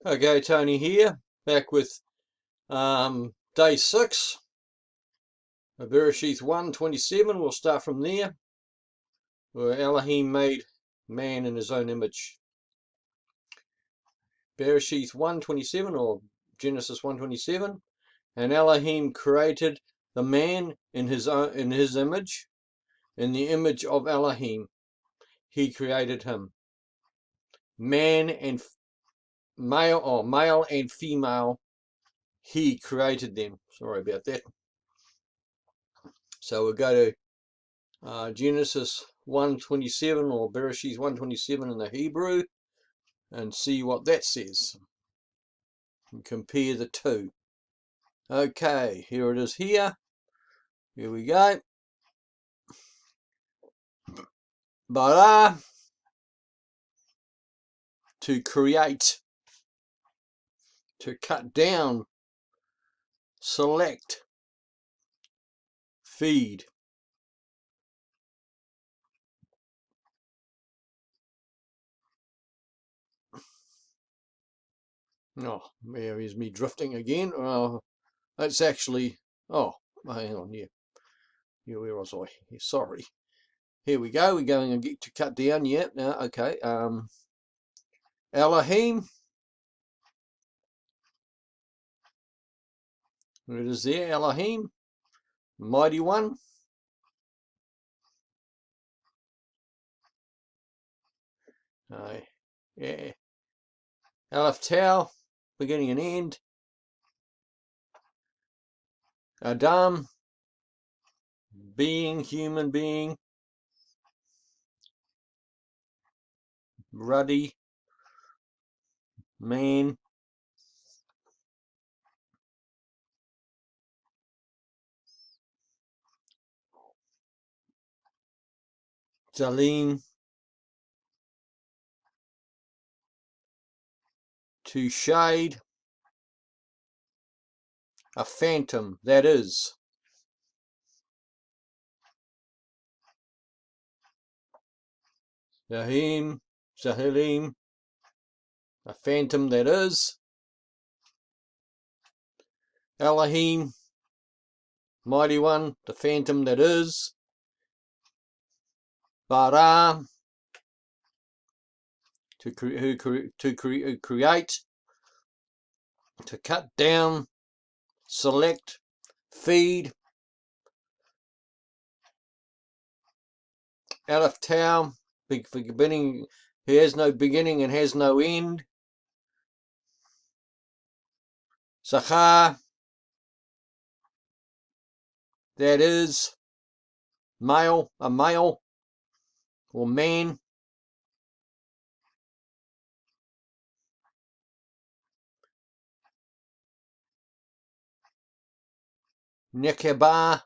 Okay, Tony here, back with day 6 of Bereshit 1:27. We'll start from there, where Elohim made man in his own image. Bereshit 1:27, or Genesis 1:27, and Elohim created the man in his image, in the image of Elohim. He created him, man and male, or male and female. He created them. Sorry about that. So we'll go to Genesis 1:27, or Bereshit 1:27 in the Hebrew, and see what that says, and compare the two. Okay, here it is here. Here we go. Bara, to create, to cut down, select, feed. Oh, there is me drifting again. That's actually, oh, hang on here. Yeah, where was I? Yeah, sorry. Here we go. We're going to cut down. Yeah, now, okay. Elohim. It is there, Elohim, mighty one. Yeah. Aleph Tau, beginning and end. Adam, being, human being. Ruddy, man. Zalim, to shade. A phantom, that is. Zahim, Zahilim, a phantom, that is. Elohim, mighty one, the phantom, that is. Bara, to create, to cut down, select, feed. Aleph Tau, beginning, he has no beginning and has no end. Zachar, that is male, a male or man. Nekeba,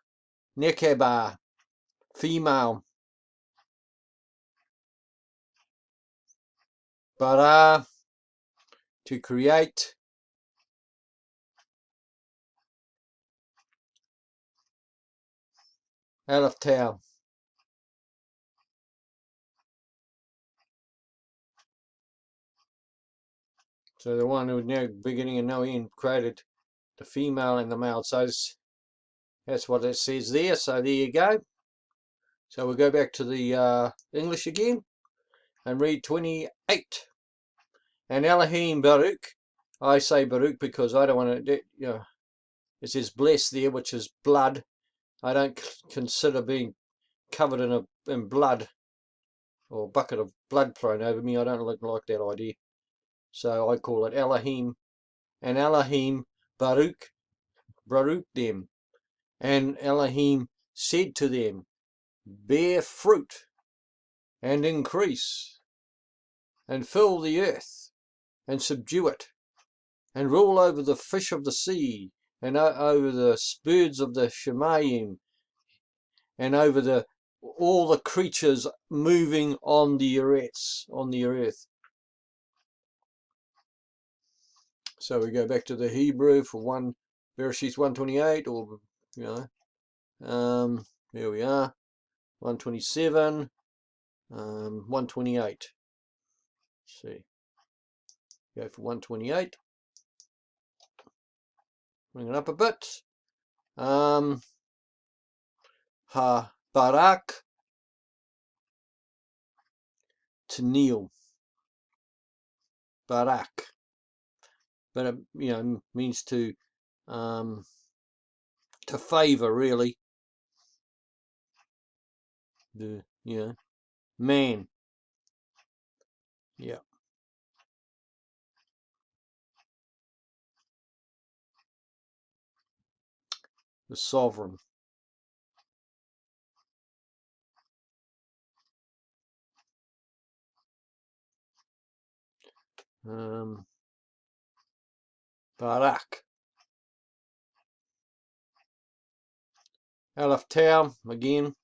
female. Bara, to create. Aleph Tau. So the one who had no beginning and no end created the female and the male. So that's what it says there. So there you go. So we'll go back to the English again and read 28. And Elohim Baruch. I say Baruch because I don't want to, it says bless there, which is blood. I don't consider being covered in blood, or a bucket of blood thrown over me. I don't like that idea. So I call it Elohim. And Elohim Baruch them. And Elohim said to them, bear fruit and increase, and fill the earth and subdue it, and rule over the fish of the sea, and over the birds of the Shemayim, and over all the creatures moving on the earth. So we go back to the Hebrew for Bereshit 1:28, or here we are, 1:27, 1:28. See, Go for 128. Bring it up a bit. Barak to kneel. Barak. But it, means to favour, really. The man. Yeah. The sovereign. Barak. Aleph Tau, again.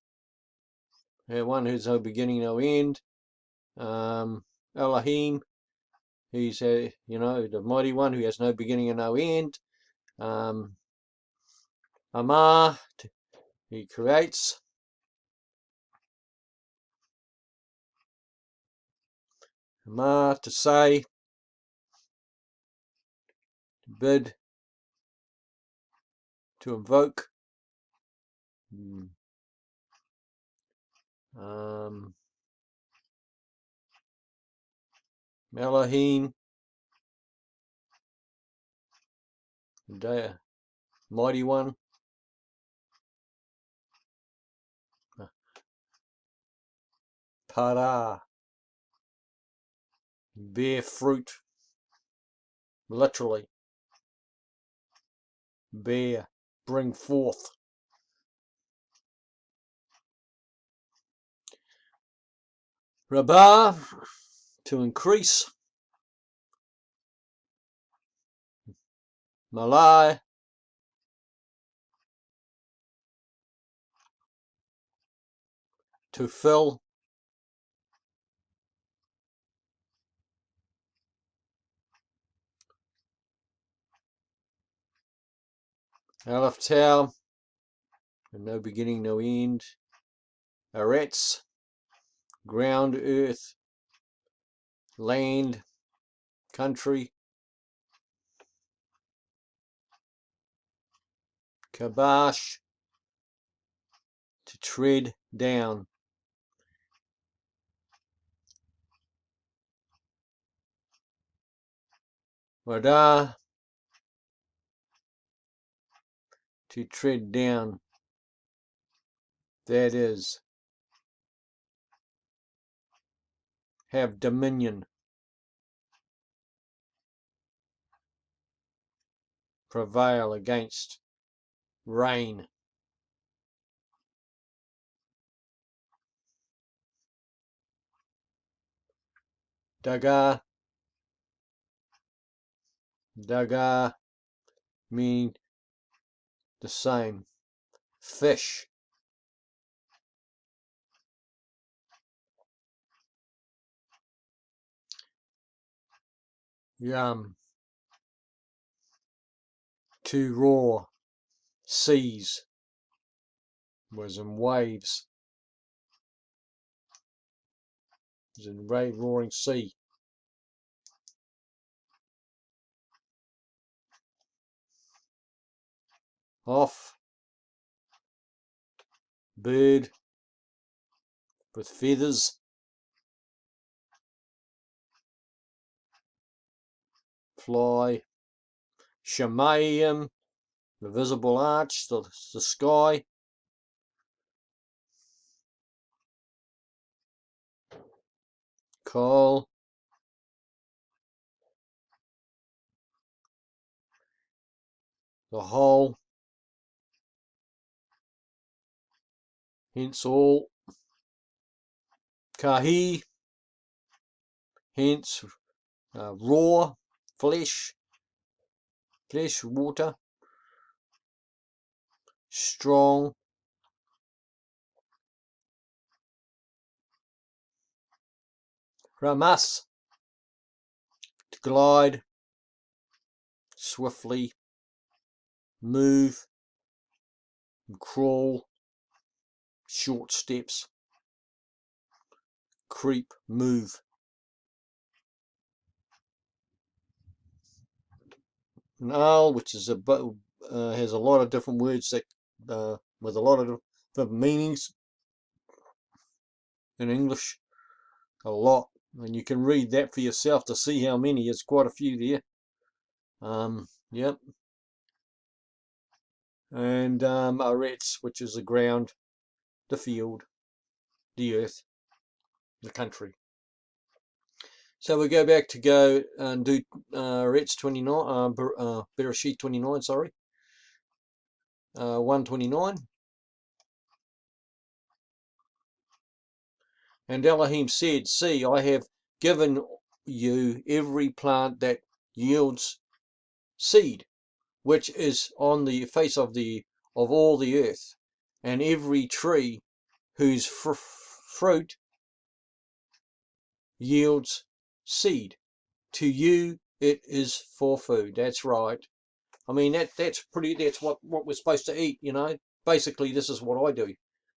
One who's no beginning, no end. Elohim, he's the mighty one who has no beginning and no end. Amar, he creates. Amar, to say, to bid, to invoke. Elohim, the mighty one. Para, bear fruit, literally. Bear, bring forth. Rabbah, to increase. Malai, to fill. Aleph Tau, no beginning, no end. Aretz, ground, earth, land, country. Kabash, to tread down. Wadah, to tread down. That is, have dominion. Prevail against. Reign. Dagar. Dagar mean the same. Fish. Yum. To roar. Seas. Was in waves. Was in roaring sea. Off. Bird. With feathers. Fly. Shemayim. The visible arch. The sky. Coal. The whole. Hence all. Kahi. Hence raw. Flesh. Flesh, water. Strong. Ramas. To glide. Swiftly. Move. Crawl. Short steps. Creep. Move. an al, which is has a lot of different words that with a lot of different meanings in English, a lot, and you can read that for yourself to see how many. There's quite a few there. Yep. And Aretz, which is the ground, the field, the earth, the country. So we go back to go and do Aretz 29, Bereshit 29, sorry, 129. And Elohim said, see, I have given you every plant that yields seed, which is on the face of all the earth, and every tree whose fruit yields seed. To you it is for food. That's right. I mean that's what we're supposed to eat, you know. Basically this is what I do,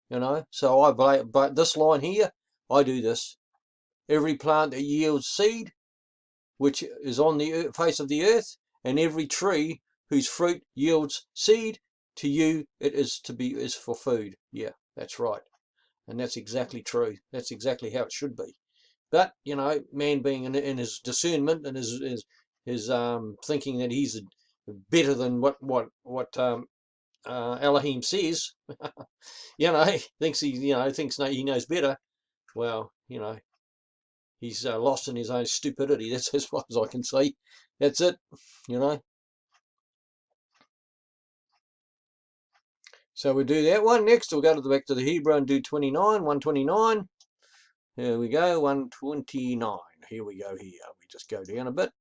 you know. So but this line here, I do this. Every plant that yields seed, which is on the face of the earth, and every tree whose fruit yields seed, to you it is for food. Yeah, that's right. And that's exactly true. That's exactly how it should be. But, you know, man being in his discernment and his thinking that he's better than what Elohim says, you know, thinks he knows better. Well, you know, he's lost in his own stupidity. That's as far as I can say. That's it, you know. So we do that one. Next, we'll go back to the Hebrew and do 129. Here we go, 129. Here we go here. We just go down a bit,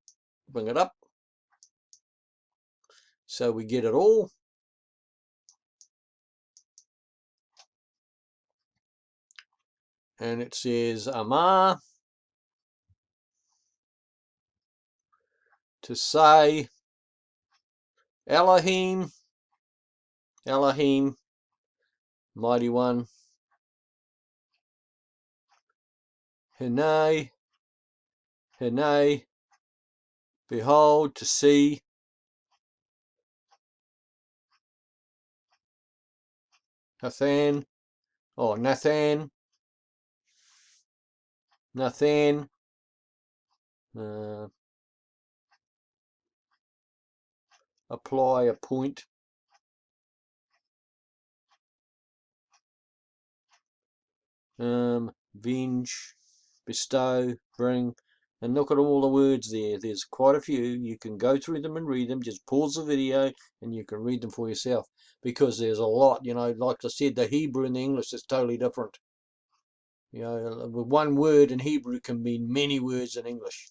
bring it up. So we get it all. And it says Amar, to say, Elohim, Elohim, mighty one, Hene, Hene, behold, to see, Nathan, Nathan, apply a point, venge, bestow, bring, and look at all the words there. There's quite a few. You can go through them and read them. Just pause the video and you can read them for yourself, because there's a lot, you know. Like I said, the Hebrew and the English is totally different. You know, one word in Hebrew can mean many words in English,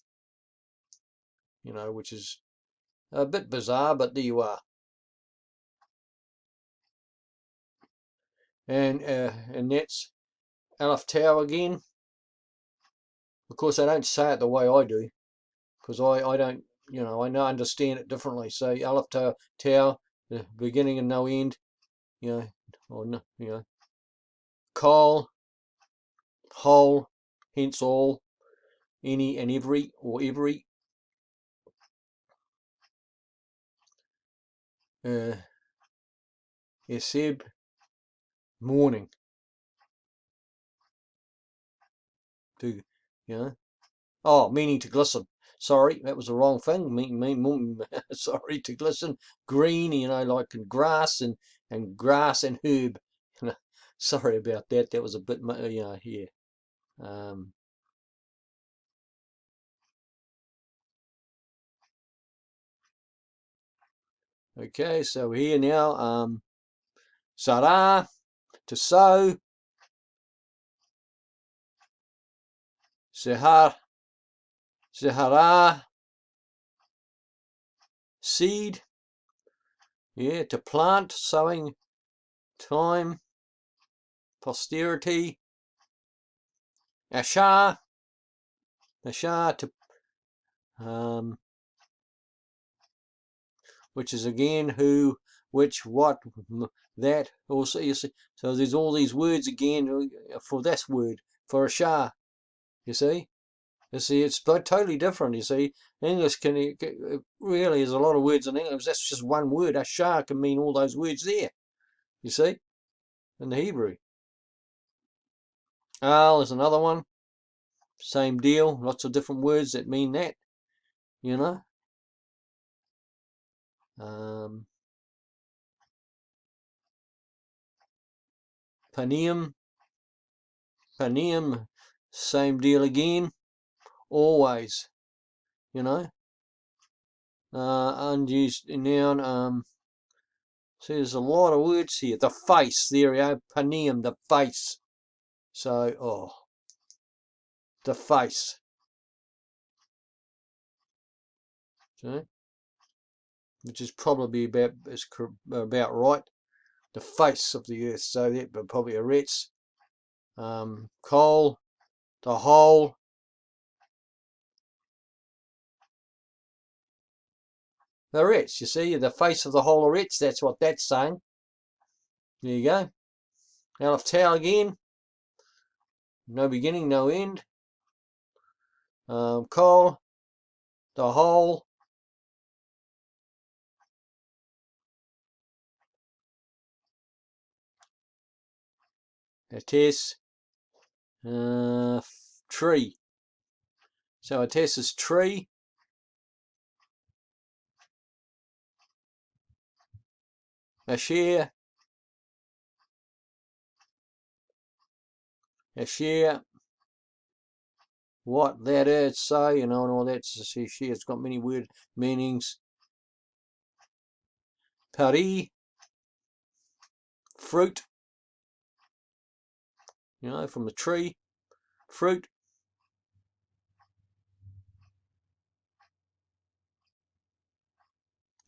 you know, which is a bit bizarre, but there you are. And that's Aleph Tau again. Of course, I don't say it the way I do, because I don't, you know, I understand it differently. So Aleph Tau, the beginning and no end, you know, or no, you know, Kol, whole, hence all, any and every, or every. Eseb, morning, to, you know. Oh, meaning to glisten. Sorry, that was the wrong thing. Sorry, to glisten. Green, you know, like in grass and grass and herb. Sorry about that. That was a bit, you know, yeah. Okay, so here now, Sarah, to sow. Sehar, Sehara, seed. Yeah, to plant, sowing, time, posterity. Ashar, Ashar, to which is again who, which, what, that. Also, you see, so there's all these words again for this word, for Ashar, you see. You see, it's totally different. You see, English really is a lot of words in English. That's just one word. Ashar can mean all those words there. You see, in the Hebrew. Al is another one. Same deal. Lots of different words that mean that. You know. Panim. Panim. Same deal again. Always. You know. Unused noun. See, there's a lot of words here. The face. There we go. Panim. The face. So, the face. See? Which is probably about right. The face of the earth. So that, but probably a retz. Coal. The whole. The retz. You see, the face of the whole of retz. That's what that's saying. There you go. Aleph Tau again. No beginning, no end. Coal. The whole. Ates. Tree. So Ates is tree. Asher. Asher. What that is, so, you know, and all that. So it's got many word meanings. Pari. Fruit. You know, from the tree. Fruit.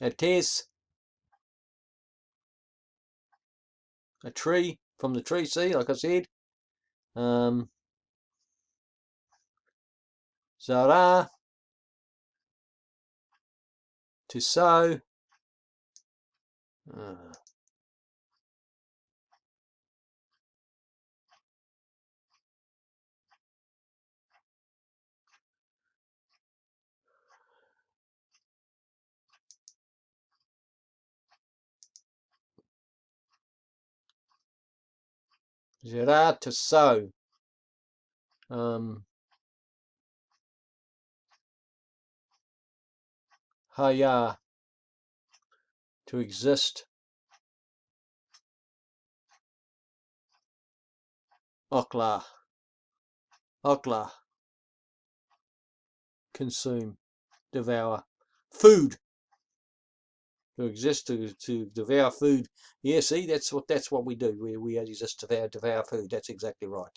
Ates. A tree. From the tree, see, like I said. Zara. To sow. Zara, to sow. Haya. To exist. Okla. Okla. Consume. Devour. Food. To exist, to devour food. Yeah, see, that's what we do. We exist to devour food. That's exactly right.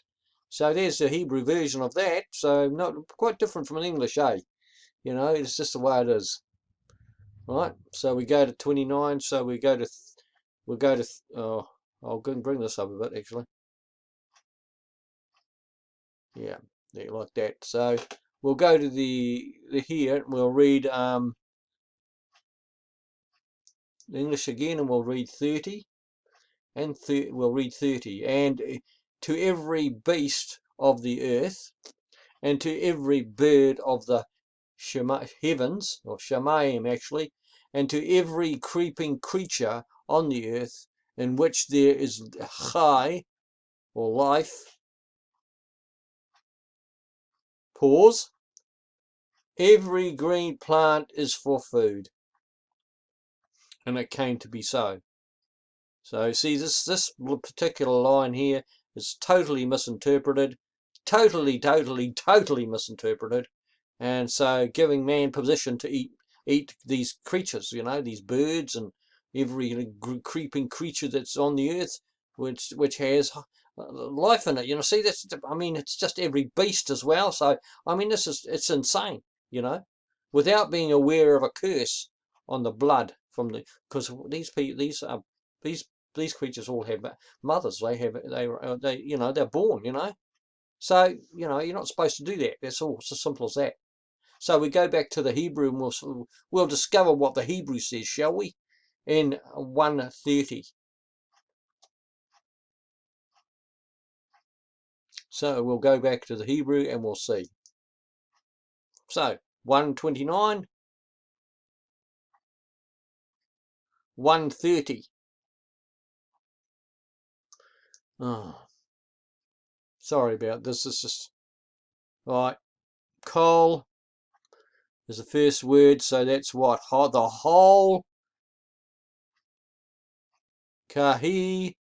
So there's the Hebrew version of that. So not quite different from an English, eh? You know, it's just the way it is. Right. So we go to 29. So we'll go to. Oh, I'll go and bring this up a bit actually. Yeah, there, like that. So we'll go to the here. We'll read English again, and we'll read 30. And we'll read 30. And to every beast of the earth, and to every bird of the heavens, or Shamayim actually, and to every creeping creature on the earth, in which there is chai, or life, pause, every green plant is for food. And it came to be so. So see, this particular line here is totally misinterpreted, totally misinterpreted, and so giving man permission to eat these creatures, you know, these birds and every creeping creature that's on the earth, which has life in it. You know, see, that's, I mean, it's just every beast as well. So I mean, it's insane, you know, without being aware of a curse on the blood from the, because these creatures all have mothers. They you know, they're born, you know. So, you know, you're not supposed to do that. That's all. It's as simple as that. So we go back to the Hebrew and we'll discover what the Hebrew says, shall we? In 1:30. So we'll go back to the Hebrew and we'll see. So 129, 130. Oh, sorry about this. It's just right. Coal is the first word, so that's what? The whole kahi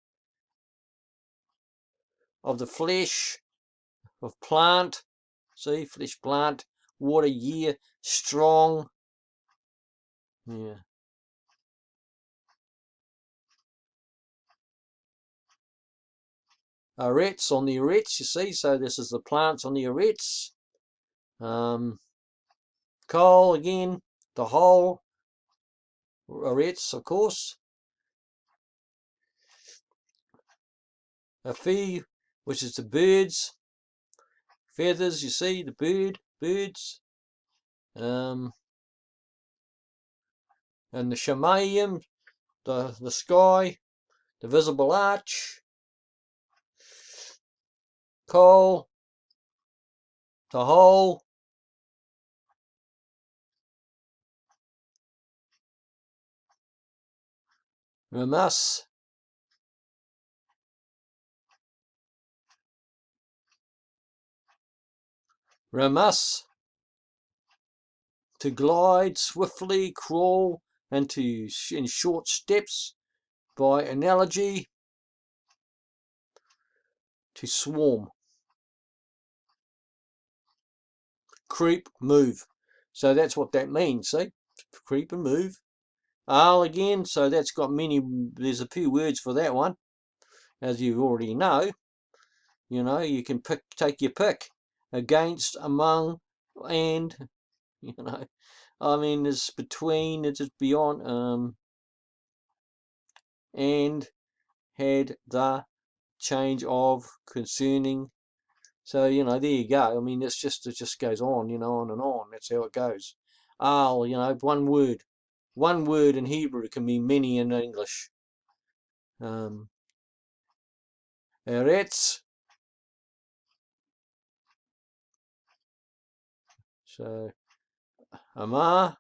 of the flesh of plant. See, flesh plant, water year, strong. Yeah. Arets on the arets, you see, so this is the plants on the arets. Coal again, the whole arets, of course. A fee, which is the birds. Feathers, you see, the birds. And the shamayim, the sky, the visible arch. Coal, the whole. Ramas, to glide swiftly, crawl, and in short steps. By analogy, to swarm. Creep, move. So that's what that means, see? Creep and move. Al again, so that's got there's a few words for that one, as you already know. You know, you can take your pick. Against, among, and, you know, I mean, it's between, it's just beyond, and, had, the, change of, concerning. So, you know, there you go. I mean, it just goes on, you know, on and on. That's how it goes. Al, you know, one word. One word in Hebrew can mean many in English. Eretz. So, Amar.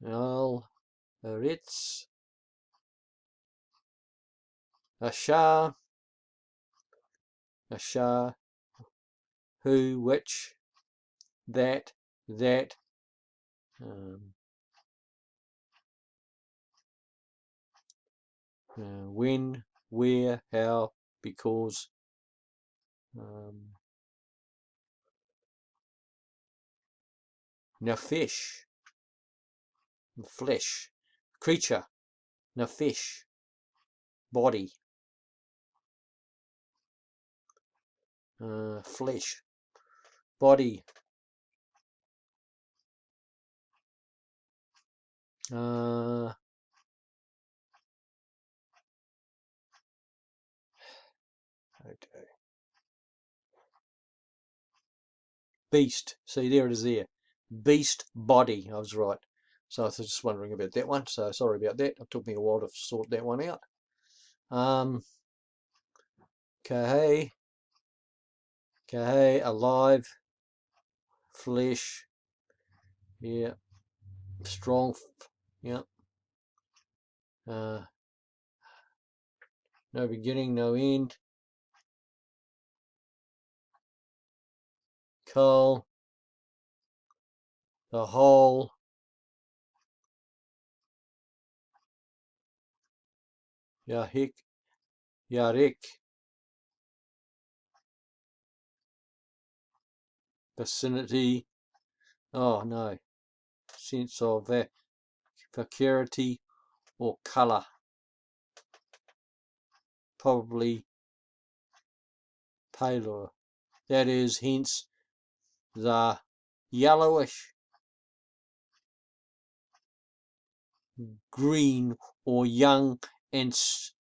Al. Eretz. Ashar. Ashar. Who, which, that, when, where, how, because, nefesh, flesh, creature, nefesh, body, flesh, body, beast. See, there it is there. Beast, body. I was right. So I was just wondering about that one. So sorry about that. It took me a while to sort that one out. Kahe, alive, flesh, yeah, strong, yeah, no beginning, no end, coal, the whole, yahik, yarik, vicinity, oh no, sense of vacuity or colour, probably paler. That is, hence, the yellowish green or young and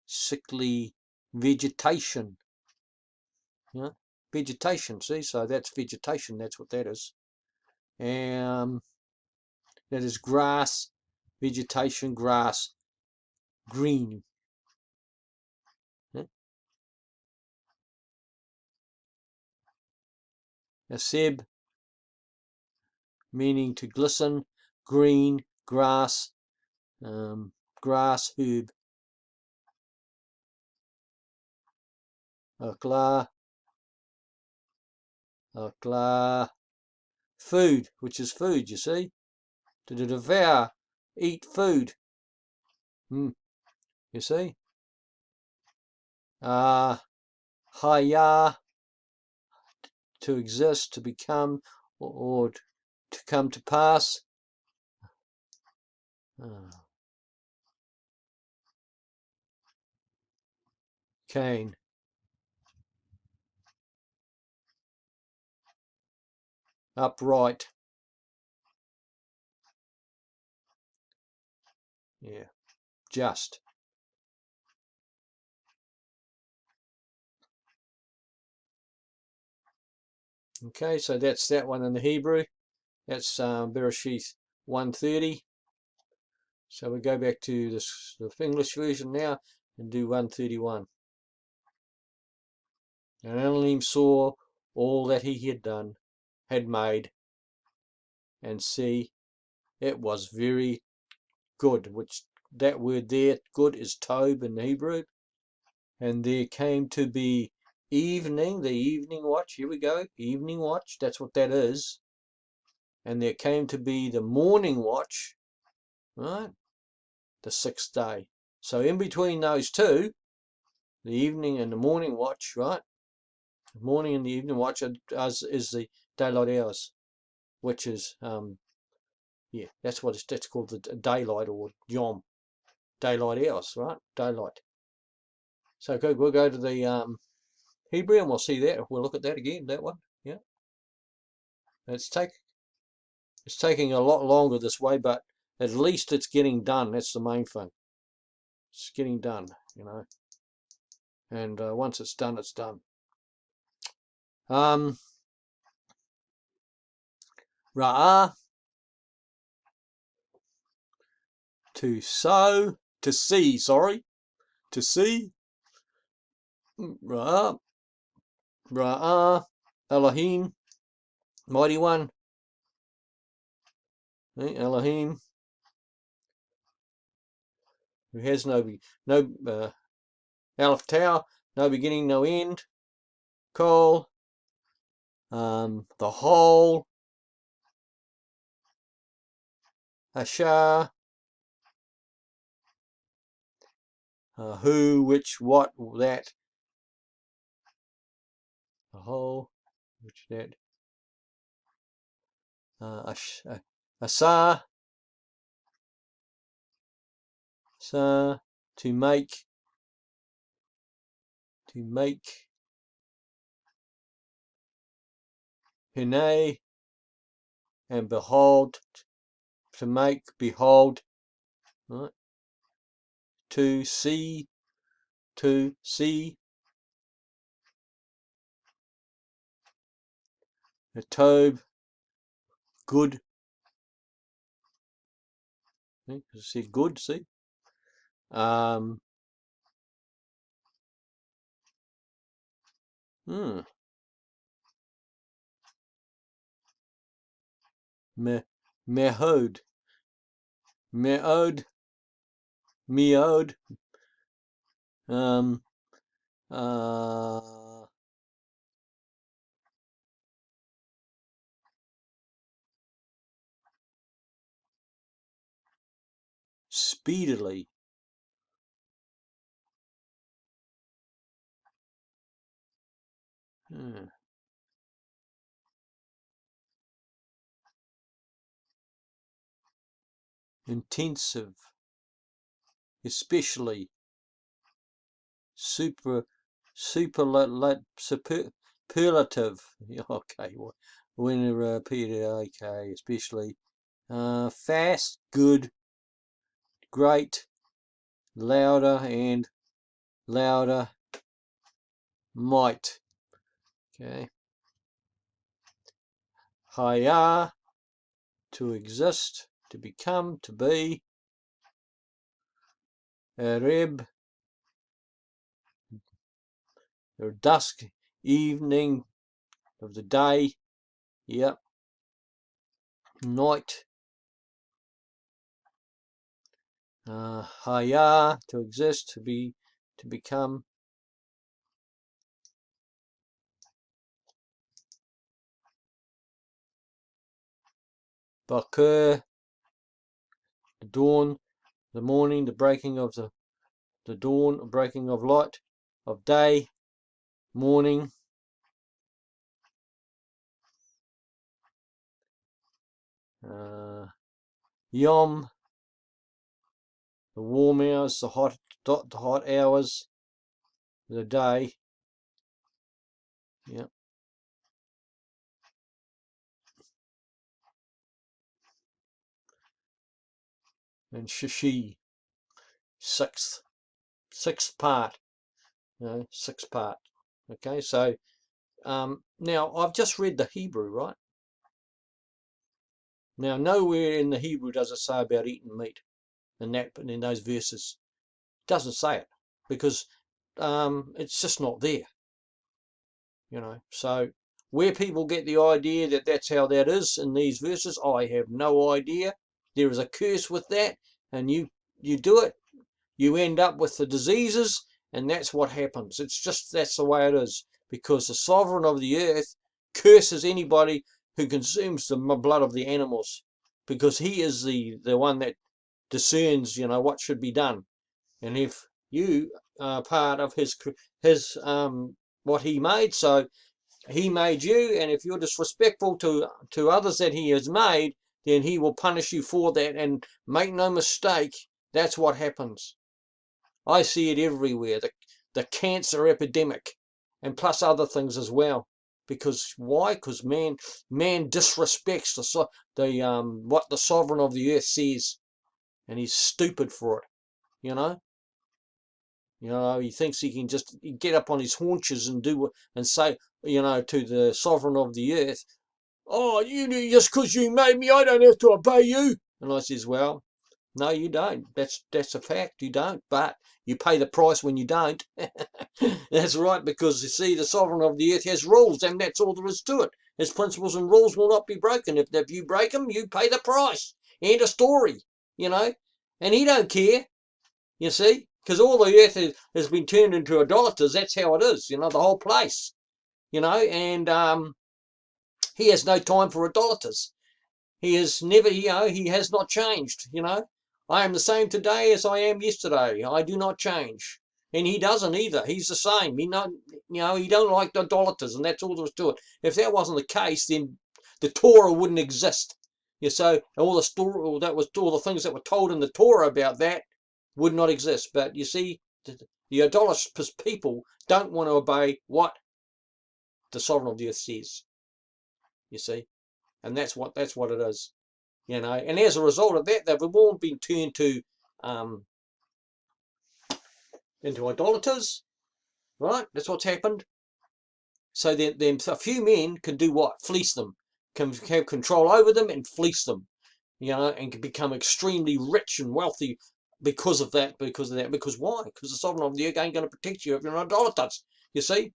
sickly vegetation. Yeah, vegetation, see, so that's vegetation, that's what that is. That is grass, vegetation, grass, green. Yeah? Aseb, meaning to glisten, green, grass, grass, herb. Akla, food, which is food, you see. To devour, eat food. You see. Haya, to exist, to become, or to come to pass. Cain. Upright. Yeah. Just. Okay, so that's that one in the Hebrew. That's Bereshit 130. So we go back to the English version now and do 131. And Elohim saw all that he had made, and see, it was very good, which that word there, good, is tov in Hebrew. And there came to be evening, the evening watch, here we go, evening watch, that's what that is. And there came to be the morning watch, right, the 6th day. So in between those two, the evening and the morning watch, right, the morning and the evening watch is the daylight hours, which is, yeah, that's called the daylight, or yom, daylight hours, right, daylight. So we'll go to the Hebrew, and we'll see that. We'll look at that again, that one. Yeah. It's taking a lot longer this way, but at least it's getting done. That's the main thing. It's getting done, you know. And once it's done, it's done. Ra'ah, to sow, to see, sorry. To see. Ra'ah. Ra'ah. Elohim. Mighty One. Elohim. Who has no Aleph Tau, no beginning, no end. Kol, the whole. Ashar, who, which, what, that. The whole, which, that. Asar, to make. Hine, and behold, to make, behold, right? To see, the Tob, good, see, good, see, Mehod, speedily, intensive, especially, superlative, okay, when repeated, okay, especially, fast, good, great, louder, and louder, might, okay. Haya, to exist, to become, to be. Ereb, dusk, evening of the day. Yep. Night. Haya, to exist, to be, to become. Bakir, the dawn, the morning, the breaking of the dawn, breaking of light, of day, morning. Yom, the warm hours, the hot hours, the day. Yep. And Shishi, sixth part. Sixth part. Okay, so now I've just read the Hebrew, right? Now nowhere in the Hebrew does it say about eating meat, and that in those verses. It doesn't say it because it's just not there. So where people get the idea that that's how that is in these verses, I have no idea. There is a curse with that, and you do it, you end up with the diseases, and that's what happens. That's the way it is, because the sovereign of the earth curses anybody who consumes the blood of the animals, because he is the one that discerns, what should be done. And if you are part of his what he made, so he made you, and if you're disrespectful to others that he has made, then he will punish you for that. And make no mistake, that's what happens. I see it everywhere, the cancer epidemic, and plus other things as well. Because why? Because man disrespects what the sovereign of the earth says, and he's stupid for it. He thinks he can just get up on his haunches and say, to the sovereign of the earth, "Oh, just because you made me, I don't have to obey you." And I says, "Well, no, you don't. That's a fact. You don't, but you pay the price when you don't." That's right, because you see, the sovereign of the earth has rules, and that's all there is to it. His principles and rules will not be broken. If you break them, you pay the price. End of story. And he don't care. You see, because all the earth has been turned into idolaters. That's how it is. The whole place. And he has no time for idolaters. He has never, he has not changed. I am the same today as I am yesterday. I do not change. And he doesn't either. He's the same. He don't like the idolaters, and that's all there is to it. If that wasn't the case, then the Torah wouldn't exist. So all the things that were told in the Torah about that would not exist. But you see, the idolatrous people don't want to obey what the sovereign of the earth says. You see, and that's what it is. And as a result of that, they've all been turned to into idolaters, right? That's what's happened. So then a few men can do what? Fleece them, can have control over them and fleece them, and can become extremely rich and wealthy because of that. Because why? Because the sovereign of the earth ain't going to protect you if you're an idolater. You see,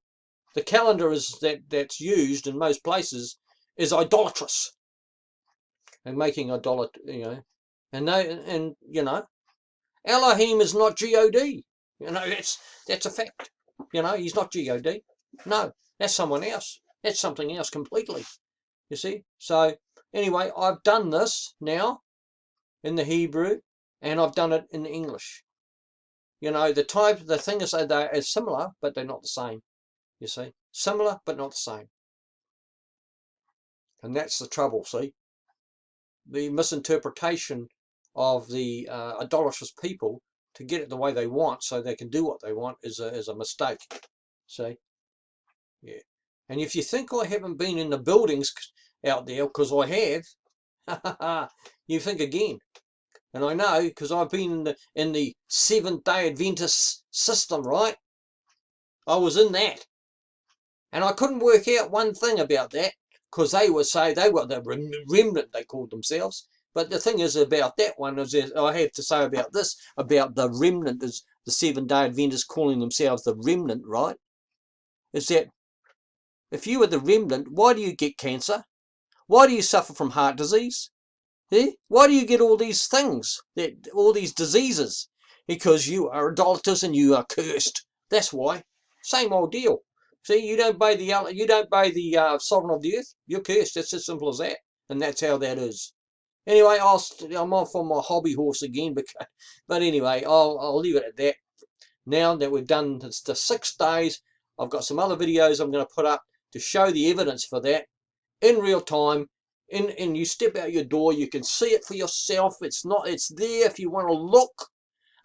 the calendar that's used in most places is idolatrous and making idolatry. And Elohim is not God. That's a fact. He's not God. No, that's someone else. That's something else completely. You see? So anyway, I've done this now in the Hebrew, and I've done it in English. The thing is that they're similar, but they're not the same. You see? Similar, but not the same. And that's the trouble, see? The misinterpretation of the idolatrous people to get it the way they want so they can do what they want is a mistake. See? Yeah. And if you think I haven't been in the buildings out there, because I have, you think again. And I know, because I've been in the Seventh-day Adventist system, right? I was in that. And I couldn't work out one thing about that, because they were the remnant, they called themselves. But the thing is about that one is, I have to say about this, about the remnant, is the Seventh-day Adventists calling themselves the remnant, right? Is that if you were the remnant, why do you get cancer? Why do you suffer from heart disease? Eh? Why do you get all these things, all these diseases? Because you are idolaters and you are cursed. That's why. Same old deal. See, you don't obey the sovereign of the earth, you're cursed. It's as simple as that. And that's how that is. Anyway, I'm off on my hobby horse again, but anyway, I'll leave it at that. Now that we've done the 6 days, I've got some other videos I'm going to put up to show the evidence for that in real time. And you step out your door, you can see it for yourself. It's there if you want to look.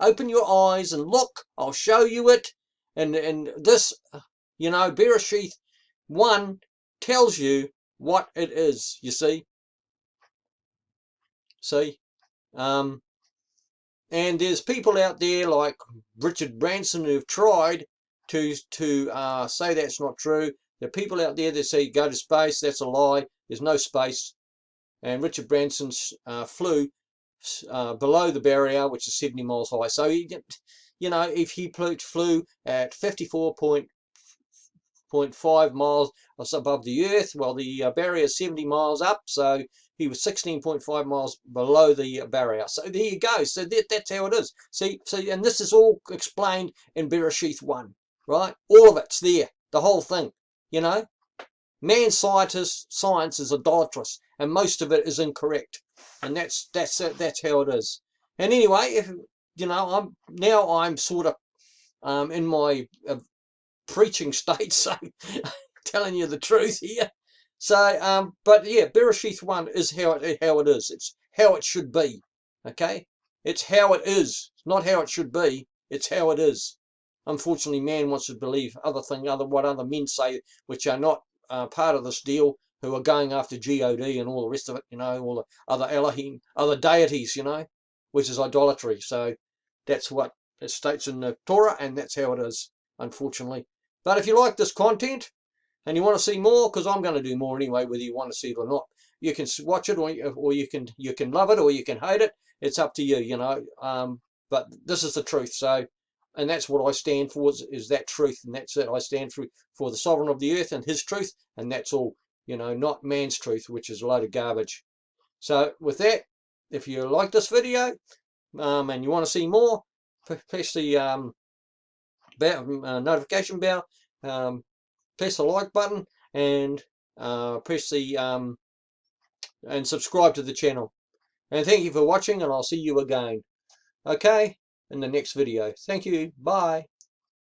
Open your eyes and look. I'll show you it. And this, Bereshit 1 tells you what it is, you see. And there's people out there like Richard Branson who've tried to say that's not true. There are people out there that say go to space. That's a lie. There's no space. And Richard Branson flew below the barrier, which is 70 miles high. So if he flew at 54.5 miles above the Earth, well, the barrier is 70 miles up, so he was 16.5 miles below the barrier. So there you go. So that's how it is. See, and this is all explained in Bereshit 1, right? All of it's there, the whole thing. Science is idolatrous, and most of it is incorrect, and that's how it is. And anyway, I'm sort of in my preaching state, so telling you the truth here. So, but yeah, Bereshit 1 is how it is. It's how it should be. Okay, it's how it is, not how it should be. It's how it is. Unfortunately, man wants to believe what other men say, which are not part of this deal, who are going after God and all the rest of it. All the other Elohim, other deities. Which is idolatry. So that's what it states in the Torah, and that's how it is. Unfortunately. But if you like this content and you want to see more, because I'm going to do more anyway, whether you want to see it or not, you can watch it, or you can love it, or you can hate it. It's up to you, But this is the truth. So, and that's what I stand for, is that truth, and that's it. I stand for the sovereign of the earth and his truth, and that's all. Not man's truth, which is a load of garbage. So with that, if you like this video and you want to see more, press the notification bell, press the like button, and press the and subscribe to the channel. And thank you for watching, and I'll see you again, okay, in the next video. Thank you. Bye.